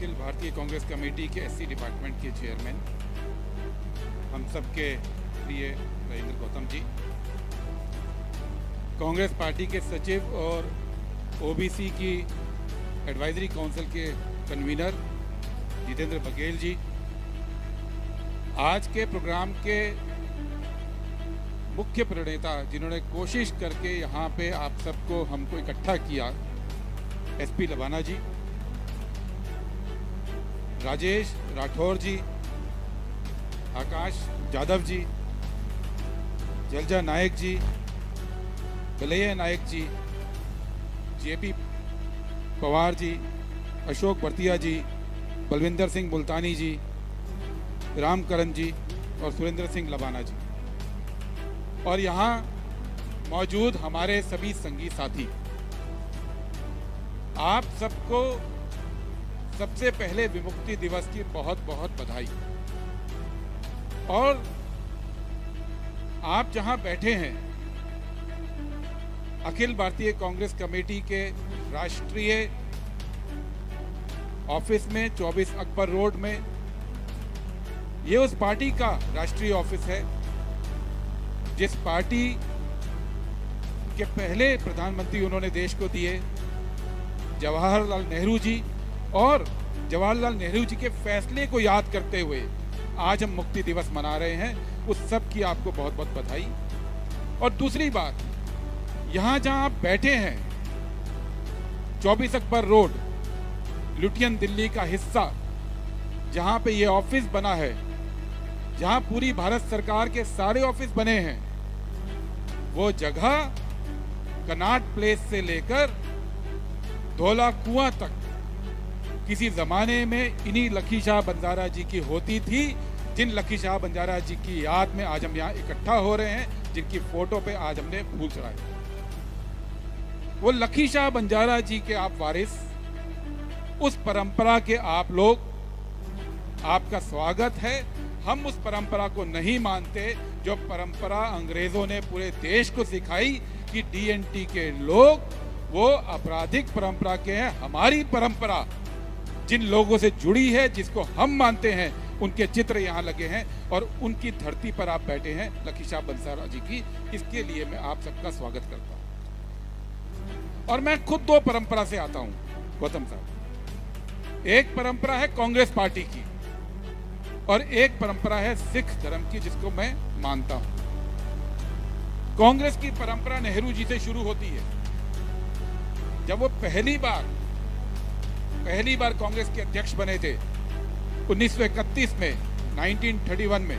Akhil Bharatiya Congress committee के SC department के chairman, हम सबके प्रिय राजेंद्र गौतम जी, कांग्रेस पार्टी के सचिव और ओबीसी की एडवाइजरी काउंसिल के कन्वीनर जितेंद्र बघेल जी, आज के प्रोग्राम के मुख्य प्रणेता जिन्होंने कोशिश करके यहाँ पे आप सबको हमको इकट्ठा किया, एसपी लबाना जी, राजेश राठौर जी, आकाश जादव जी, जलजा नायक जी, बलैया नायक जी, जेपी पवार जी, अशोक भरतिया जी, बलविंदर सिंह मुल्तानी जी, रामकरण जी और सुरेंद्र सिंह लबाना जी, और यहाँ मौजूद हमारे सभी संगी साथी, आप सबको सबसे पहले विमुक्ति दिवस की बहुत बहुत बधाई। और आप जहां बैठे हैं, अखिल भारतीय कांग्रेस कमेटी के राष्ट्रीय ऑफिस में 24 अकबर रोड में, ये उस पार्टी का राष्ट्रीय ऑफिस है जिस पार्टी के पहले प्रधानमंत्री उन्होंने देश को दिए, जवाहरलाल नेहरू जी, और जवाहरलाल नेहरू जी के फैसले को याद करते हुए आज हम मुक्ति दिवस मना रहे हैं। उस सब की आपको बहुत बहुत बधाई। और दूसरी बात, यहाँ जहाँ आप बैठे हैं, 24 अकबर रोड, लुटियन दिल्ली का हिस्सा, जहाँ पे ये ऑफिस बना है, जहाँ पूरी भारत सरकार के सारे ऑफिस बने हैं, वो जगह कनॉट प्लेस से लेकर धौला कुआं तक किसी जमाने में इन्हीं लखी शाह बंजारा जी की होती थी, जिन लखी शाह बंजारा जी की याद में आज हम यहाँ इकट्ठा हो रहे हैं, जिनकी फोटो पे आज हमने फूल चढ़ाए। वो लखी शाह बंजारा जी के आप वारिस, उस परंपरा के आप लोग, आपका स्वागत है। हम उस परंपरा को नहीं मानते जो परंपरा अंग्रेजों ने पूरे देश को सिखाई कि डीएनटी के लोग वो आपराधिक परंपरा के हैं। हमारी परंपरा जिन लोगों से जुड़ी है, जिसको हम मानते हैं, उनके चित्र यहाँ लगे हैं और उनकी धरती पर आप बैठे हैं, लखी शाह बंजारा जी की। इसके लिए मैं आप सबका स्वागत करता हूँ। और मैं खुद दो परंपरा से आता हूँ गौतम साहब। एक परंपरा है कांग्रेस पार्टी की और एक परंपरा है सिख धर्म की, जिसको मैं मानता हूं। कांग्रेस की परंपरा नेहरू जी से शुरू होती है। जब वो पहली बार कांग्रेस के अध्यक्ष बने थे 1931 में, 1931 में,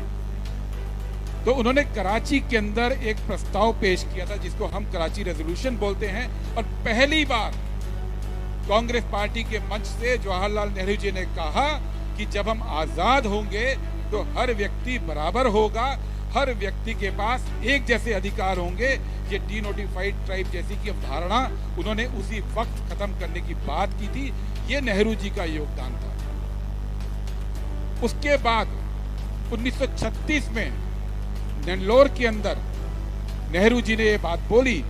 तो उन्होंने कराची के अंदर एक प्रस्ताव पेश किया था जिसको हम कराची रेजोल्यूशन बोलते हैं। और पहली बार कांग्रेस पार्टी के मंच से जवाहरलाल नेहरू जी ने कहा कि जब हम आजाद होंगे तो हर व्यक्ति बराबर होगा, हर व्यक्ति के पास एक जैसे अधिकार होंगे। ये डीनोटिफाइड ट्राइब जैसी की अवधारणा उन्होंने उसी वक्त खत्म करने की बात की थी। ये नेहरू जी का योगदान था। उसके बाद 1936 में नेल्लोर के अंदर नेहरू जी ने ये बात बोली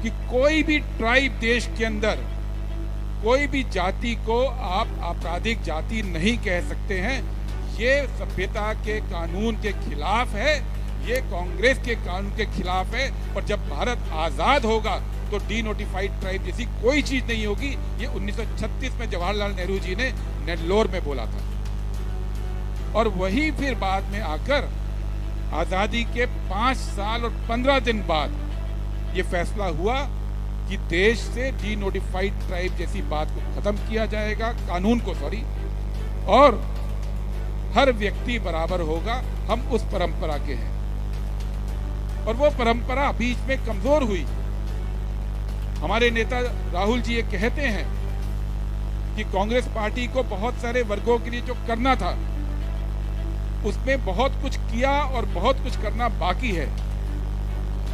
कि कोई भी ट्राइब देश के अंदर, कोई भी जाति को आप आपराधिक जाति नहीं कह सकते हैं। ये सभ्यता के कानून के खिलाफ है, ये कांग्रेस के कानून के खिलाफ है। और जब भारत आजाद होगा तो डीनोटिफाइड ट्राइब जैसी कोई चीज नहीं होगी। ये 1936 में जवाहरलाल नेहरू जी ने नेल्लोर में बोला था। और वही फिर बाद में आकर आजादी के 5 साल और 15 दिन बाद ये फैसला हुआ कि देश से डीनोटिफाइड ट्राइब जैसी बात को खत्म किया जाएगा, कानून को, सॉरी, और हर व्यक्ति बराबर होगा। हम उस परंपरा के हैं। और वो परंपरा बीच में कमजोर हुई। हमारे नेता राहुल जी ये कहते हैं कि कांग्रेस पार्टी को बहुत सारे वर्गों के लिए जो करना था उसमें बहुत कुछ किया और बहुत कुछ करना बाकी है।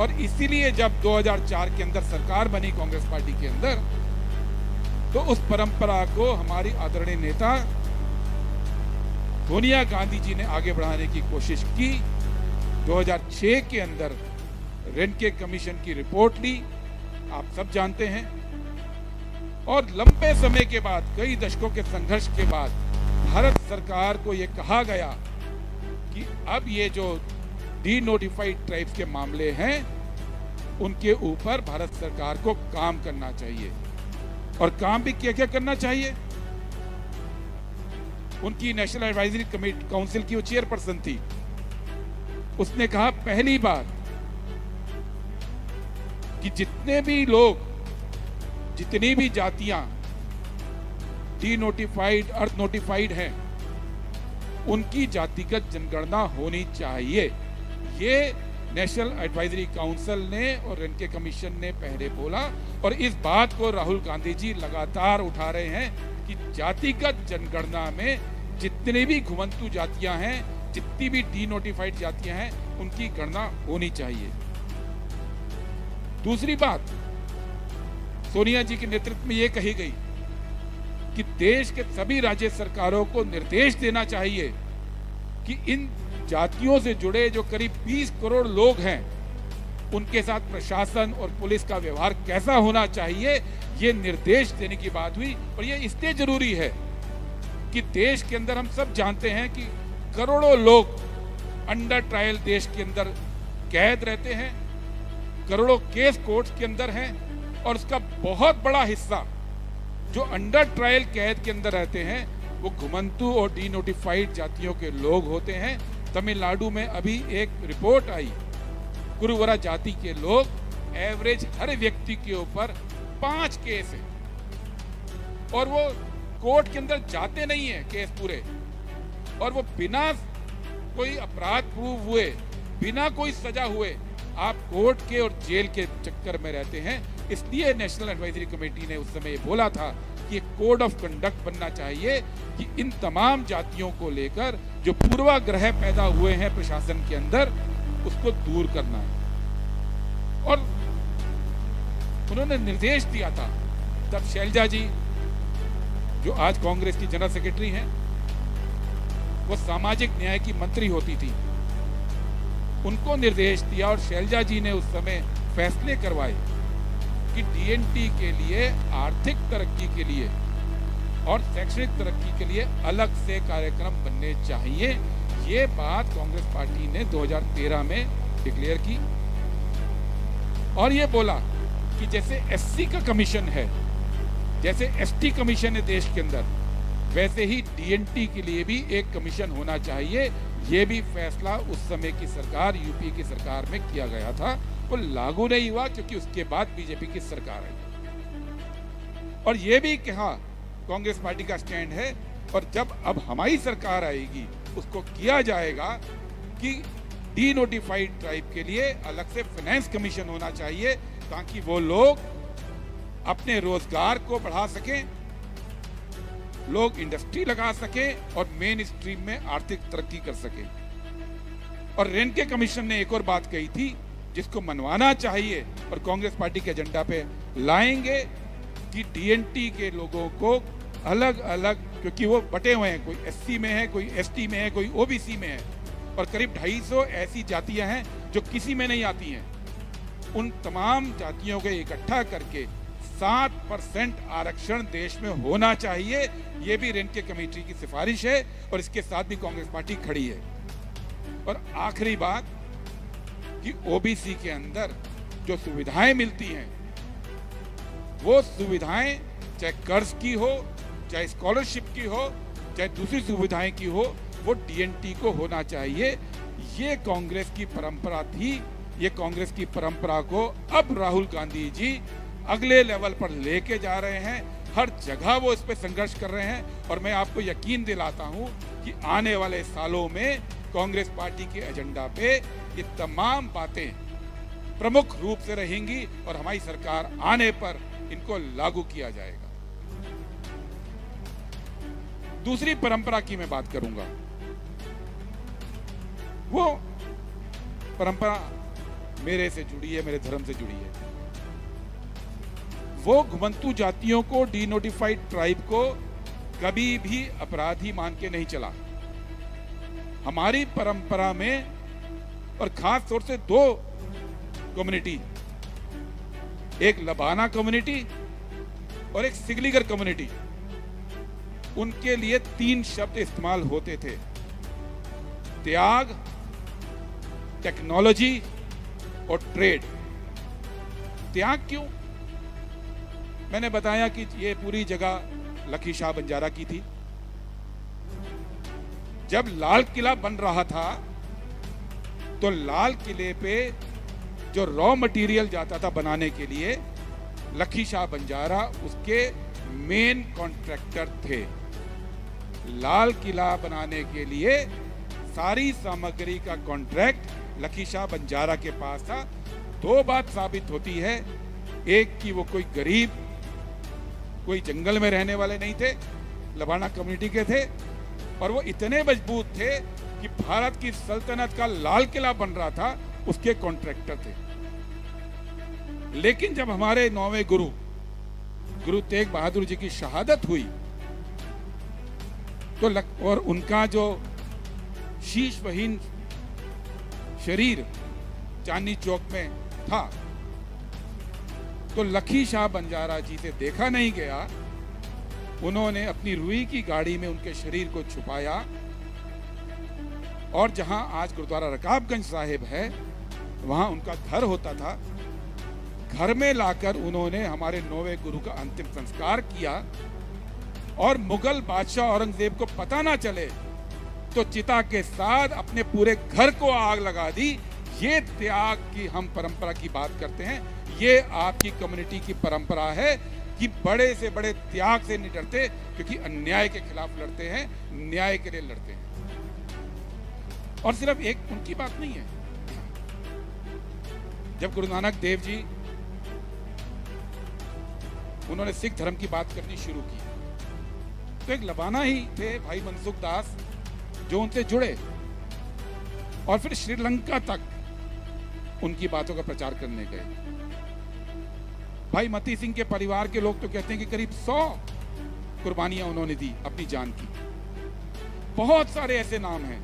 और इसीलिए जब 2004 के अंदर सरकार बनी कांग्रेस पार्टी के अंदर, तो उस परंपरा को हमारी आदरणीय नेता सोनिया गांधी जी ने आगे बढ़ाने की कोशिश की। 2006 के अंदर रेनके कमीशन की रिपोर्ट ली, आप सब जानते हैं। और लंबे समय के बाद, कई दशकों के संघर्ष के बाद भारत सरकार को यह कहा गया कि अब ये जो डी नोटिफाइड ट्राइब्स के मामले हैं उनके ऊपर भारत सरकार को काम करना चाहिए। और काम भी क्या क्या करना चाहिए? उनकी नेशनल एडवाइजरी कमेटी काउंसिल की वो चेयरपर्सन थी, उसने कहा पहली बार कि जितने भी लोग, जितनी भी जातियां डी नोटिफाइड, अर्थ नोटिफाइड हैं, उनकी जातिगत जनगणना होनी चाहिए। ये नेशनल एडवाइजरी काउंसिल ने और इनके कमीशन ने पहले बोला, और इस बात को राहुल गांधी जी लगातार उठा रहे हैं कि जातिगत जनगणना में जितने भी घुमंतु जातियां हैं, जितनी भी डी नोटिफाइड जातियां हैं, उनकी गणना होनी चाहिए। दूसरी बात, सोनिया जी के नेतृत्व में यह कही गई कि देश के सभी राज्य सरकारों को निर्देश देना चाहिए कि इन जातियों से जुड़े जो करीब 20 करोड़ लोग हैं, उनके साथ प्रशासन और पुलिस का व्यवहार कैसा होना चाहिए, ये निर्देश देने की बात हुई। और ये इसलिए जरूरी है कि देश के अंदर हम सब जानते हैं कि करोड़ों लोग अंडर ट्रायल देश के अंदर कैद रहते हैं, करोड़ों केस कोर्ट्स के अंदर हैं, और उसका बहुत बड़ा हिस्सा जो अंडर ट्रायल कैद के अंदर रहते हैं वो घुमंतु और डी नोटिफाइड जातियों के लोग होते हैं। तमिलनाडु में अभी एक रिपोर्ट आई, कुरुवरा जाति के लोग एवरेज हर व्यक्ति के ऊपर 5 केस है, और वो कोर्ट के अंदर जाते नहीं है केस पूरे, और वो बिना कोई अपराध प्रूव हुए, बिना कोई सजा हुए आप कोर्ट के और जेल के चक्कर में रहते हैं। इसलिए नेशनल एडवाइजरी कमेटी ने उस समय बोला था कि एक कोड ऑफ कंडक्ट बनना चाहिए कि इन तमाम जातियों को लेकर जो पूर्वाग्रह पैदा हुए हैं प्रशासन के अंदर, उसको दूर करना है। और उन्होंने निर्देश दिया था, तब शैलजा जी जो आज कांग्रेस की जनरल सेक्रेटरी हैं, वो सामाजिक न्याय की मंत्री होती थी, उनको निर्देश दिया और शैलजा जी ने उस समय फैसले करवाए कि डीएनटी के लिए, आर्थिक तरक्की के लिए और शैक्षणिक तरक्की के लिए अलग से कार्यक्रम बनने चाहिए। ये बात कांग्रेस पार्टी ने 2013 में डिक्लेयर की, और ये बोला कि जैसे एससी का कमीशन है, जैसे एसटी कमीशन है देश के अंदर, वैसे ही डीएनटी के लिए भी एक कमीशन होना चाहिए। ये भी फैसला उस समय की सरकार, यूपी की सरकार में किया गया था। वो लागू नहीं हुआ क्योंकि उसके बाद बीजेपी की सरकार आई, और ये भी कहा कांग्रेस पार्टी का स्टैंड है, और जब अब हमारी सरकार आएगी उसको किया जाएगा कि डी नोटिफाइड ट्राइब के लिए अलग से फाइनेंस कमीशन होना चाहिए, ताकि वो लोग अपने रोजगार को बढ़ा सकें, लोग इंडस्ट्री लगा सकें और मेन स्ट्रीम में आर्थिक तरक्की कर सकें। और रेनके कमीशन ने एक और बात कही थी जिसको मनवाना चाहिए और कांग्रेस पार्टी के एजेंडा पे लाएंगे कि डीएनटी के लोगों को अलग अलग, क्योंकि वो बटे हुए हैं, कोई एससी में है, कोई एसटी में है, कोई ओबीसी में है, और करीब 250 ऐसी जातियां हैं जो किसी में नहीं आती हैं। उन तमाम जातियों को इकट्ठा करके 7% आरक्षण देश में होना चाहिए। ये भी रेनके कमेटी की सिफारिश है, और इसके साथ भी कांग्रेस पार्टी खड़ी है। और आखिरी बात कि ओबीसी के अंदर जो सुविधाएं मिलती हैं, वो सुविधाएं चाहे कर्ज की हो, चाहे स्कॉलरशिप की हो, चाहे दूसरी सुविधाएं की हो, वो डीएनटी को होना चाहिए। ये कांग्रेस की परंपरा थी। ये कांग्रेस की परंपरा को अब राहुल गांधी जी अगले लेवल पर लेके जा रहे हैं। हर जगह वो इस पे संघर्ष कर रहे हैं, और मैं आपको यकीन दिलाता हूं कि आने वाले सालों में कांग्रेस पार्टी के एजेंडा पे ये तमाम बातें प्रमुख रूप से रहेंगी, और हमारी सरकार आने पर इनको लागू किया जाएगा। दूसरी परंपरा की मैं बात करूंगा। वो परंपरा मेरे से जुड़ी है, मेरे धर्म से जुड़ी है। वो घुमंतु जातियों को, डी नोटिफाइड ट्राइब को कभी भी अपराधी मान के नहीं चला। हमारी परंपरा में, और खास तौर से 2 कम्युनिटी, एक लबाना कम्युनिटी और एक सिगलिगर कम्युनिटी, उनके लिए 3 शब्द इस्तेमाल होते थे: त्याग, टेक्नोलॉजी और ट्रेड। त्याग क्यों? मैंने बताया कि ये पूरी जगह लखी शाह बंजारा की थी। जब लाल किला बन रहा था तो लाल किले पे जो रॉ मटेरियल जाता था बनाने के लिए, लखी शाह बंजारा उसके मेन कॉन्ट्रैक्टर थे। लाल किला बनाने के लिए सारी सामग्री का कॉन्ट्रैक्ट लखी शाह बंजारा के पास था। 2 बात साबित होती है, एक कि वो कोई गरीब, कोई जंगल में रहने वाले नहीं थे, लबाना कम्युनिटी के थे, और वो इतने मजबूत थे कि भारत की सल्तनत का लाल किला बन रहा था, उसके कॉन्ट्रैक्टर थे। लेकिन जब हमारे 9वें गुरु तेग बहादुर जी की शहादत हुई तो और उनका जो शीशवहीन शरीर चांदनी चौक में था, तो लखी शाह बंजारा जी से देखा नहीं गया। उन्होंने अपनी रुई की गाड़ी में उनके शरीर को छुपाया और जहां आज गुरुद्वारा रकाबगंज साहिब है, वहां उनका घर होता था। घर में लाकर उन्होंने हमारे 9वें गुरु का अंतिम संस्कार किया और मुगल बादशाह औरंगजेब को पता ना चले तो चिता के साथ अपने पूरे घर को आग लगा दी। ये त्याग की हम परंपरा की बात करते हैं। ये आपकी कम्युनिटी की परंपरा है कि बड़े से बड़े त्याग से नहीं डरते, क्योंकि अन्याय के खिलाफ लड़ते हैं, न्याय के लिए लड़ते हैं। और सिर्फ एक उनकी बात नहीं है। जब गुरु नानक देव जी उन्होंने सिख धर्म की बात करनी शुरू की, तो एक लबाना ही थे भाई मनसुख दास जो उनसे जुड़े और फिर श्रीलंका तक उनकी बातों का प्रचार करने गए। भाई मती सिंह के परिवार के लोग तो कहते हैं कि करीब 100 कुर्बानियां उन्होंने दी अपनी जान की। बहुत सारे ऐसे नाम हैं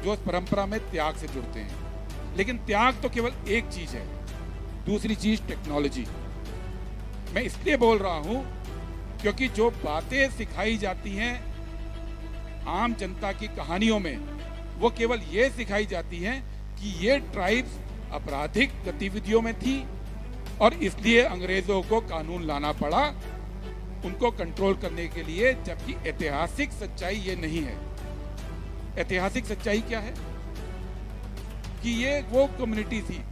जो इस परंपरा में त्याग से जुड़ते हैं। लेकिन त्याग तो केवल एक चीज है, दूसरी चीज टेक्नोलॉजी। मैं इसलिए बोल रहा हूं क्योंकि जो बातें सिखाई जाती हैं आम जनता की कहानियों में, वो केवल ये सिखाई जाती हैं कि ये ट्राइब्स आपराधिक गतिविधियों में थी और इसलिए अंग्रेजों को कानून लाना पड़ा उनको कंट्रोल करने के लिए, जबकि ऐतिहासिक सच्चाई ये नहीं है। ऐतिहासिक सच्चाई क्या है कि ये वो कम्युनिटी थी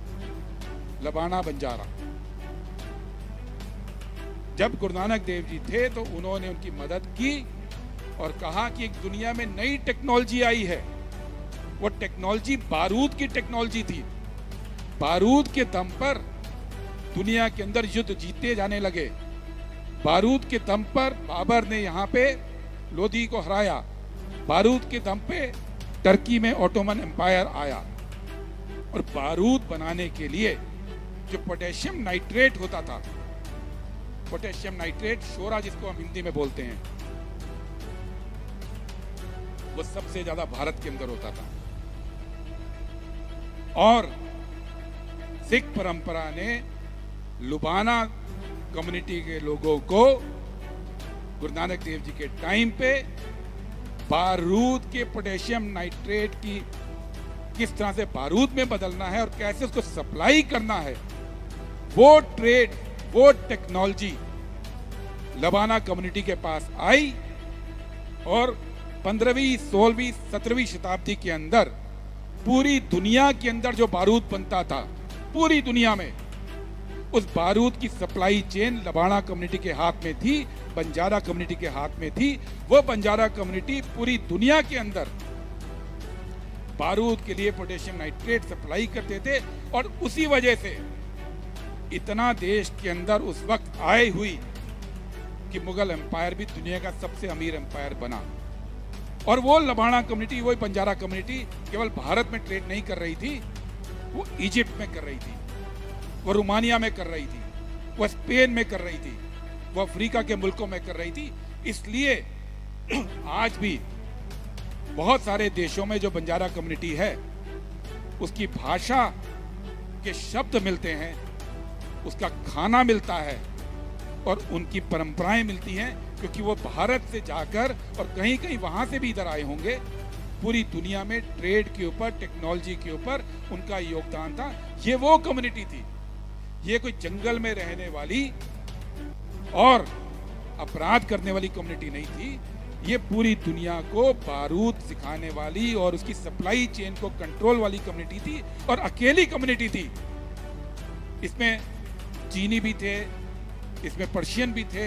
लबाना बंजारा। जब गुरु नानक देव जी थे तो उन्होंने उनकी मदद की और कहा कि एक दुनिया में नई टेक्नोलॉजी आई है। वो टेक्नोलॉजी बारूद की टेक्नोलॉजी थी। बारूद के दम पर दुनिया के अंदर युद्ध जीते जाने लगे। बारूद के दम पर बाबर ने यहाँ पे लोदी को हराया। बारूद के दम पे टर्की में ऑटोमन एम्पायर आया। और बारूद बनाने के लिए जो पोटेशियम नाइट्रेट होता था, पोटेशियम नाइट्रेट शोरा जिसको हम हिंदी में बोलते हैं, वो सबसे ज्यादा भारत के अंदर होता था। और सिख परंपरा ने लुबाना कम्युनिटी के लोगों को गुरु नानक देव जी के टाइम पे बारूद के पोटेशियम नाइट्रेट की किस तरह से बारूद में बदलना है और कैसे उसको सप्लाई करना है, वो ट्रेड, वो टेक्नोलॉजी लबाना कम्युनिटी के पास आई। और 15वीं, 16वीं, 17वीं शताब्दी के अंदर पूरी दुनिया के अंदर जो बारूद बनता था, पूरी दुनिया में उस बारूद की सप्लाई चेन लबाना कम्युनिटी के हाथ में थी, बंजारा कम्युनिटी के हाथ में थी। वो बंजारा कम्युनिटी पूरी दुनिया के अंदर बारूद के लिए पोटेशियम नाइट्रेट सप्लाई करते थे। और उसी वजह से इतना देश के अंदर उस वक्त आए हुई कि मुगल एम्पायर भी दुनिया का सबसे अमीर एम्पायर बना। और वो लबाना कम्युनिटी, वो बंजारा कम्युनिटी केवल भारत में ट्रेड नहीं कर रही थी, वो इजिप्ट में कर रही थी, वो रोमानिया में कर रही थी, वो स्पेन में कर रही थी, वो अफ्रीका के मुल्कों में कर रही थी। इसलिए आज भी बहुत सारे देशों में जो बंजारा कम्युनिटी है, उसकी भाषा के शब्द मिलते हैं, उसका खाना मिलता है और उनकी परंपराएं मिलती हैं, क्योंकि वो भारत से जाकर और कहीं कहीं वहां से भी इधर आए होंगे। पूरी दुनिया में ट्रेड के ऊपर, टेक्नोलॉजी के ऊपर उनका योगदान था। ये वो कम्युनिटी थी, ये कोई जंगल में रहने वाली और अपराध करने वाली कम्युनिटी नहीं थी। ये पूरी दुनिया को बारूद सिखाने वाली और उसकी सप्लाई चेन को कंट्रोल वाली कम्युनिटी थी, और अकेली कम्युनिटी थी। इसमें चीनी भी थे, इसमें पर्शियन भी थे,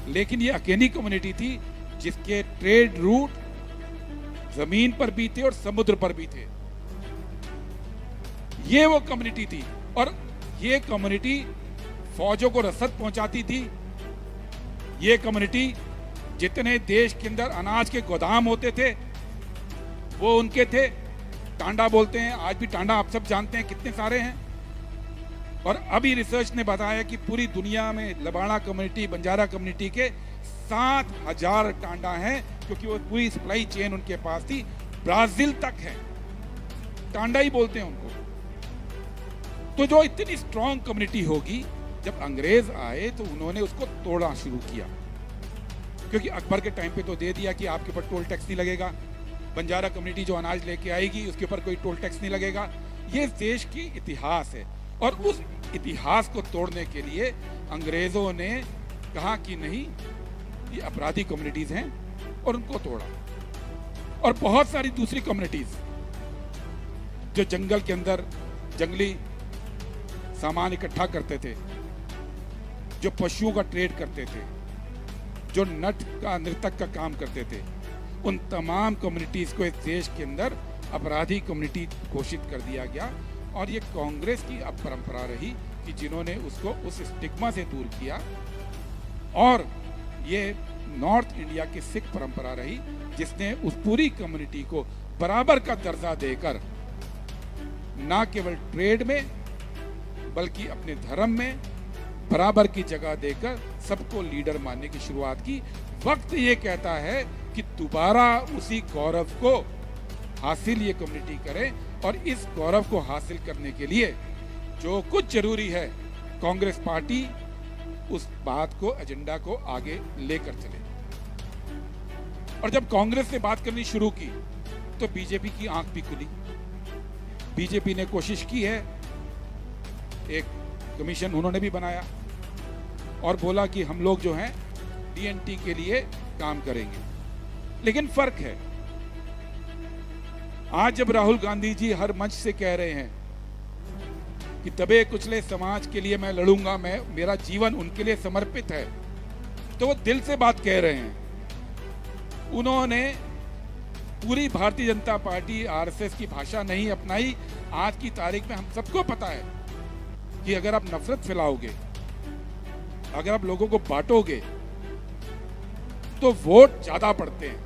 लेकिन ये अकेली कम्युनिटी थी जिसके ट्रेड रूट जमीन पर भी थे और समुद्र पर भी थे। ये वो कम्युनिटी थी, और ये कम्युनिटी फौजों को रसद पहुंचाती थी। ये कम्युनिटी जितने देश के अंदर अनाज के गोदाम होते थे वो उनके थे। टांडा बोलते हैं, आज भी टांडा आप सब जानते हैं कितने सारे हैं। और अभी रिसर्च ने बताया कि पूरी दुनिया में लबाड़ा कम्युनिटी, बंजारा कम्युनिटी के 7,000 टांडा हैं, क्योंकि वो पूरी सप्लाई चेन उनके पास थी, ब्राजील तक है। टांडा ही बोलते हैं उनको। तो जो इतनी स्ट्रॉन्ग कम्युनिटी होगी, जब अंग्रेज आए तो उन्होंने उसको तोड़ना शुरू किया, क्योंकि अकबर के टाइम पे तो दे दिया कि आपके ऊपर टोल टैक्स नहीं लगेगा, बंजारा कम्युनिटी जो अनाज लेके आएगी उसके ऊपर कोई टोल टैक्स नहीं लगेगा। ये देश की इतिहास है, और उस इतिहास को तोड़ने के लिए अंग्रेजों ने कहा कि नहीं, ये अपराधी कम्युनिटीज हैं, और उनको तोड़ा। और बहुत सारी दूसरी कम्युनिटीज जो जंगल के अंदर जंगली सामान इकट्ठा करते थे, जो पशुओं का ट्रेड करते थे, जो नट का, नर्तक का काम करते थे, उन तमाम कम्युनिटीज को इस देश के अंदर अपराधी कम्युनिटी घोषित कर दिया गया। और ये कांग्रेस की अब परंपरा रही कि जिन्होंने उसको उस स्टिग्मा से दूर किया। और ये नॉर्थ इंडिया की सिख परंपरा रही, जिसने उस पूरी कम्युनिटी को बराबर का दर्जा देकर ना केवल ट्रेड में बल्कि अपने धर्म में बराबर की जगह देकर सबको लीडर मानने की शुरुआत की। वक्त ये कहता है कि दोबारा उसी गौरव को हासिल ये कम्युनिटी करे, और इस गौरव को हासिल करने के लिए जो कुछ जरूरी है, कांग्रेस पार्टी उस बात को, एजेंडा को आगे लेकर चले। और जब कांग्रेस ने बात करनी शुरू की तो बीजेपी की आंख भी खुली। बीजेपी ने कोशिश की है, एक कमीशन उन्होंने भी बनाया और बोला कि हम लोग जो हैं डीएनटी के लिए काम करेंगे। लेकिन फर्क है, आज जब राहुल गांधी जी हर मंच से कह रहे हैं कि दबे कुचले समाज के लिए मैं लड़ूंगा, मैं, मेरा जीवन उनके लिए समर्पित है, तो वो दिल से बात कह रहे हैं। उन्होंने पूरी भारतीय जनता पार्टी, आरएसएस की भाषा नहीं अपनाई। आज की तारीख में हम सबको पता है कि अगर आप नफरत फैलाओगे, अगर आप लोगों को बांटोगे तो वोट ज्यादा पड़ते हैं।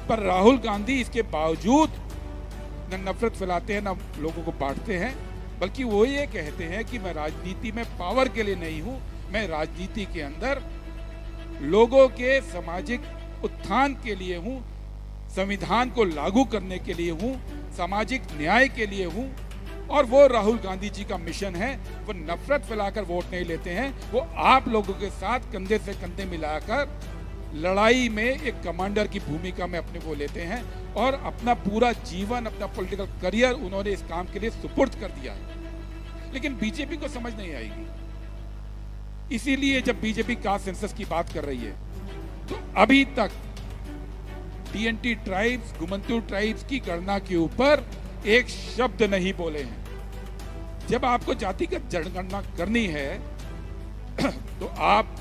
पर राहुल गांधी इसके बावजूद न नफरत फैलाते हैं, न लोगों को बांटते हैं, बल्कि वो ये कहते हैं कि मैं राजनीति में पावर के लिए नहीं हूं, मैं राजनीति के अंदर लोगों के सामाजिक उत्थान के लिए हूं, संविधान को लागू करने के लिए हूं, सामाजिक न्याय के लिए हूं। और वो राहुल गांधी जी का मिशन है। वो नफरत फैलाकर वोट नहीं लेते हैं, वो आप लोगों के साथ कंधे से कंधे मिलाकर लड़ाई में एक कमांडर की भूमिका में अपने को लेते हैं, और अपना पूरा जीवन, अपना पॉलिटिकल करियर उन्होंने इस काम के लिए सुपुर्द कर दिया है। लेकिन बीजेपी को समझ नहीं आएगी। इसीलिए जब बीजेपी कास्ट सेंसस की बात कर रही है तो अभी तक टीएनटी ट्राइब्स, घुमंतू ट्राइब्स की गणना के ऊपर एक शब्द नहीं बोले हैं। जब आपको जातिगत जनगणना करनी है तो आप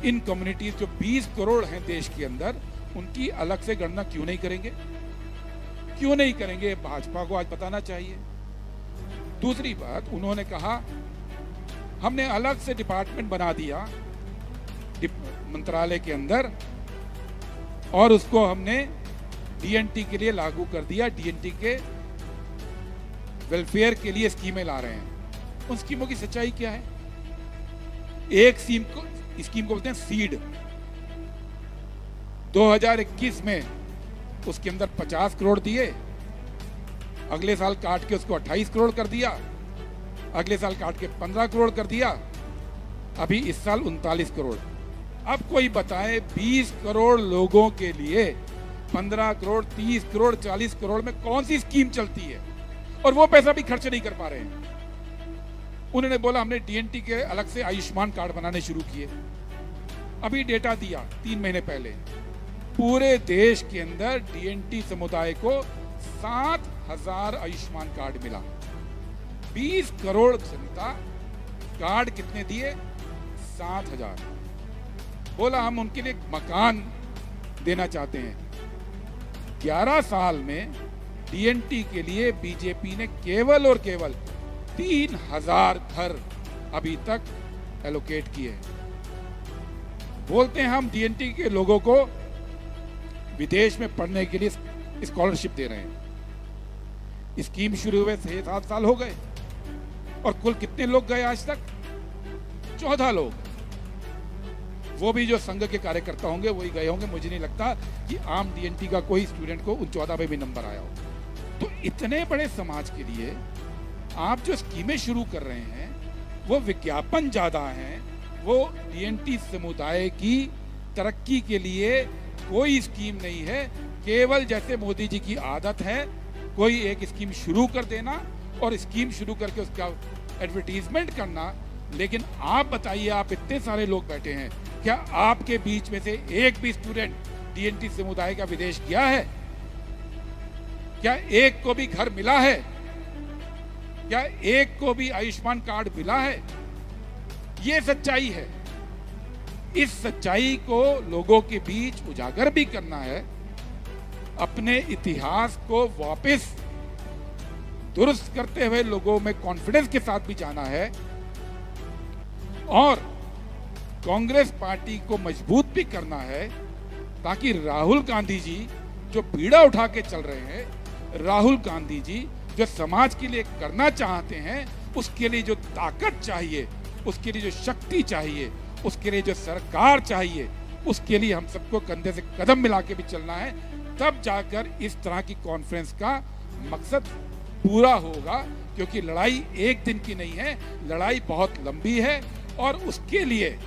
इन कम्युनिटीज जो 20 करोड़ हैं देश के अंदर, उनकी अलग से गणना क्यों नहीं करेंगे? क्यों नहीं करेंगे? भाजपा को आज बताना चाहिए। दूसरी बात, उन्होंने कहा हमने अलग से डिपार्टमेंट बना दिया मंत्रालय के अंदर, और उसको हमने डीएनटी के लिए लागू कर दिया, डीएनटी के वेलफेयर के लिए स्कीमें ला रहे हैं। उन स्कीमों की सच्चाई क्या है? एक स्कीम को बोलते हैं सीड। 2021 में उसके अंदर 50 करोड़ दिए, अगले साल काट के उसको 28 करोड़ कर दिया, अगले साल काट के 15 करोड़ कर दिया, अभी इस साल 39 करोड़। अब कोई बताए 20 करोड़ लोगों के लिए 15 करोड़, 30 करोड़, 40 करोड़ में कौन सी स्कीम चलती है, और वो पैसा भी खर्च नहीं कर पा रहे हैं। उन्होंने बोला हमने डीएनटी के अलग से आयुष्मान कार्ड बनाने शुरू किए। अभी डेटा दिया 3 महीने पहले, पूरे देश के अंदर डीएनटी समुदाय को 7,000 आयुष्मान कार्ड मिला। 20 करोड़ जनता, कार्ड कितने दिए? 7,000। बोला हम उनके लिए मकान देना चाहते हैं। 11 साल में डीएनटी के लिए बीजेपी ने केवल और केवल 3,000 घर अभी तक एलोकेट किए। बोलते हैं हम डीएनटी के लोगों को विदेश में पढ़ने के लिए स्कॉलरशिप दे रहे हैं। स्कीम शुरू हुए 6-7 साल हो गए, और कुल कितने लोग गए आज तक? 14 लोग। वो भी जो संघ के कार्यकर्ता होंगे वही गए होंगे। मुझे नहीं लगता कि आम डीएनटी का कोई स्टूडेंट को उन 14 में भी नंबर आया हो। तो इतने बड़े समाज के लिए आप जो स्कीमें शुरू कर रहे हैं वो विज्ञापन ज्यादा हैं, वो डीएनटी समुदाय की तरक्की के लिए कोई स्कीम नहीं है। केवल जैसे मोदी जी की आदत है कोई एक स्कीम शुरू कर देना और स्कीम शुरू करके उसका एडवर्टीजमेंट करना। लेकिन आप बताइए, आप इतने सारे लोग बैठे हैं, क्या आपके बीच में से एक भी स्टूडेंट डीएनटी समुदाय का विदेश गया है? क्या एक को भी घर मिला है? क्या एक को भी आयुष्मान कार्ड मिला है? ये सच्चाई है। इस सच्चाई को लोगों के बीच उजागर भी करना है, अपने इतिहास को वापस दुरुस्त करते हुए लोगों में कॉन्फिडेंस के साथ भी जाना है, और कांग्रेस पार्टी को मजबूत भी करना है, ताकि राहुल गांधी जी जो बीड़ा उठा के चल रहे हैं, राहुल गांधी जी जो समाज के लिए करना चाहते हैं, उसके लिए जो ताकत चाहिए, उसके लिए जो शक्ति चाहिए, उसके लिए जो सरकार चाहिए, उसके लिए हम सबको कंधे से कदम मिला के भी चलना है। तब जाकर इस तरह की कॉन्फ्रेंस का मकसद पूरा होगा, क्योंकि लड़ाई एक दिन की नहीं है, लड़ाई बहुत लंबी है। और उसके लिए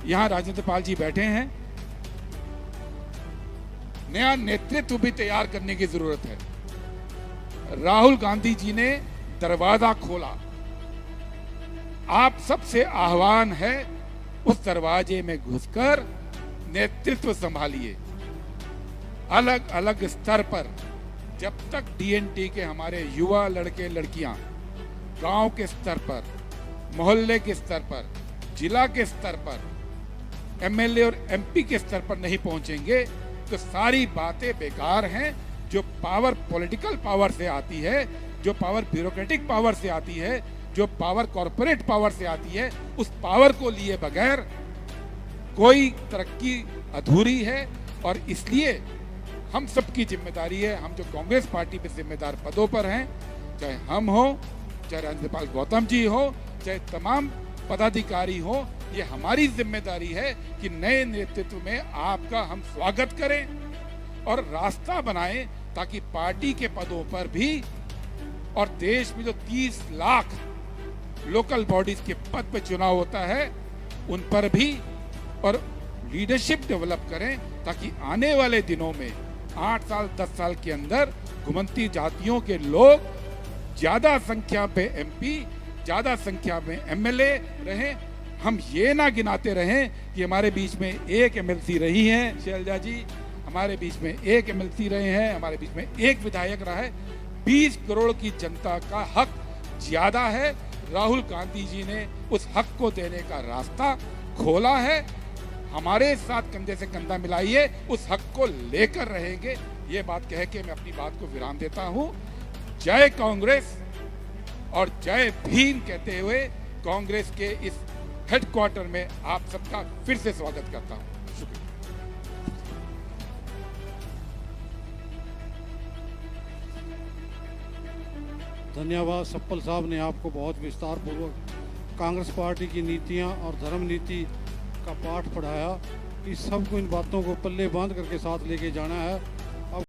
यहां राजेंद्र पाल जी बैठे हैं, नया नेतृत्व भी तैयार करने की जरूरत है। राहुल गांधी जी ने दरवाजा खोला, आप सबसे आह्वान है उस दरवाजे में घुसकर नेतृत्व संभालिए। अलग अलग स्तर पर जब तक डीएनटी के हमारे युवा लड़के लड़कियां गांव के स्तर पर, मोहल्ले के स्तर पर, जिला के स्तर पर, एमएलए और एमपी के स्तर पर नहीं पहुंचेंगे तो सारी बातें बेकार हैं। जो पावर पॉलिटिकल पावर से आती है, जो पावर ब्यूरोक्रेटिक पावर से आती है, जो पावर कॉर्पोरेट पावर से आती है, उस पावर को लिए बगैर कोई तरक्की अधूरी है। और इसलिए हम सबकी जिम्मेदारी है, हम जो कांग्रेस पार्टी में जिम्मेदार पदों पर हैं, चाहे हम हो, चाहे राजेंद्र पाल गौतम जी हो, चाहे तमाम पदाधिकारी हो, ये हमारी जिम्मेदारी है कि नए नेतृत्व में आपका हम स्वागत करें और रास्ता बनाएं, ताकि पार्टी के पदों पर भी और देश में जो 30 लाख लोकल बॉडीज के पद पर चुनाव होता है उन पर भी और लीडरशिप डेवलप करें, ताकि आने वाले दिनों में 8 साल 10 साल के अंदर घुमंती जातियों के लोग ज्यादा संख्या पे एमपी, ज्यादा संख्या में एमएलए रहें। हम ये ना गिनाते रहें कि हमारे बीच में एक एमएलसी रही है शैलजा जी, हमारे बीच में एक एमएलसी रहे हैं, हमारे बीच में एक विधायक रहा है। 20 करोड़ की जनता का हक ज्यादा है। राहुल गांधी जी ने उस हक को देने का रास्ता खोला है। हमारे साथ कंधे से कंधा मिलाइए, उस हक को लेकर रहेंगे। ये बात कह के मैं अपनी बात को विराम देता हूं। जय कांग्रेस और जय भीम कहते हुए कांग्रेस के इस हेडक्वार्टर में आप सबका फिर से स्वागत करता हूं। शुक्रिया। धन्यवाद। सप्पल साहब ने आपको बहुत विस्तार पूर्वक कांग्रेस पार्टी की नीतियां और धर्म नीति का पाठ पढ़ाया। इस सब को, इन बातों को पल्ले बांध करके साथ लेके जाना है।